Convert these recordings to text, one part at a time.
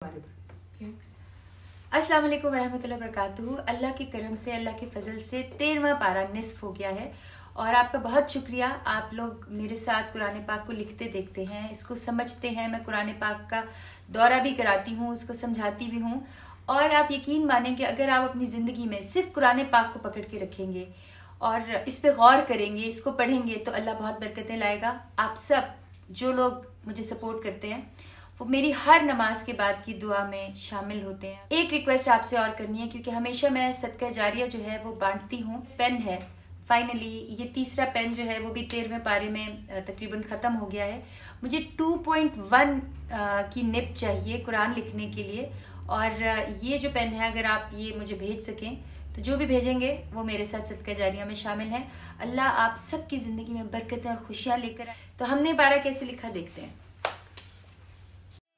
अस्सलाम वालेकुम वरहमतुल्लाहि वबरकातुहू। अल्लाह के करम से, अल्लाह के फजल से 13वां पारा निस्फ हो गया है और आपका बहुत शुक्रिया। आप लोग मेरे साथ कुरान पाक को लिखते देखते हैं, इसको समझते हैं। मैं कुरान पाक का दौरा भी कराती हूँ, उसको समझाती भी हूँ। और आप यकीन मानें कि अगर आप अपनी ज़िंदगी में सिर्फ कुरान पाक को पकड़ के रखेंगे और इस पे गौर करेंगे, इसको पढ़ेंगे, तो अल्लाह बहुत बरकतें लाएगा। आप सब जो लोग मुझे सपोर्ट करते हैं वो मेरी हर नमाज के बाद की दुआ में शामिल होते हैं। एक रिक्वेस्ट आपसे और करनी है, क्योंकि हमेशा मैं सदका जारिया जो है वो बांटती हूँ। पेन है, फाइनली ये तीसरा पेन जो है वो भी 13वें पारे में तकरीबन ख़त्म हो गया है। मुझे 2.1 की निब चाहिए कुरान लिखने के लिए, और ये जो पेन है अगर आप ये मुझे भेज सकें तो जो भी भेजेंगे वो मेरे साथ सदका जारिया में शामिल है। अल्लाह आप सबकी ज़िंदगी में बरकतें और खुशियाँ लेकर आए। तो हमने पारा कैसे लिखा देखते हैं।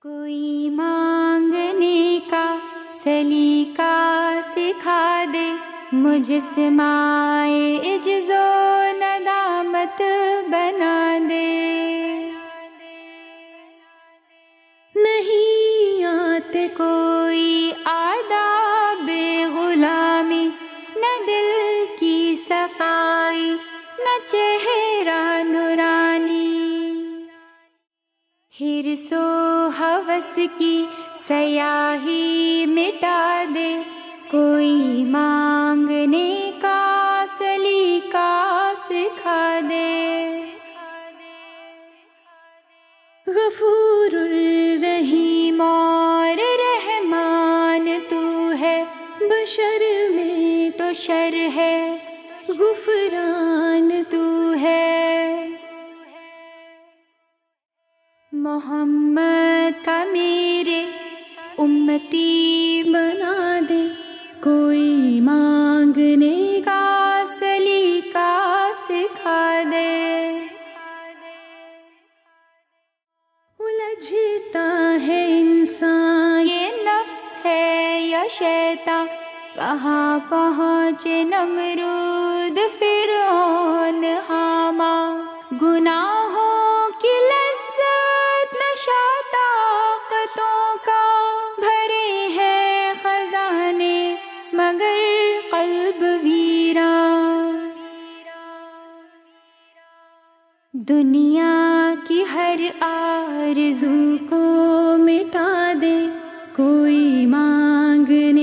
कोई मांगने का सलीका सिखा दे, मुजस्माए इज्जो नदामत बना दे। नहीं आते कोई आदाबे गुलामी, न दिल की सफाई न चेहरा नूरानी। हिर्सो हवस की सयाही मिटा दे, कोई मांगने का सलीका सिखा दे। गफूरुर रहीम और रहमान तू है, बशर में तो शर है गुफरान तू है। मोहम्मद का मेरे उम्मती बना दे, कोई मांगने का सलीका सिखा दे। उलझता है इंसान, ये नफ्स है या शैतान, कहाँ पहुँचे नमरूद फिरौन हामा। गुनाहों की लज्जत नशा ताकतों का, भरे हैं खजाने मगर कल्ब वीरान। दुनिया की हर आरज़ू को मिटा दे, कोई मांगने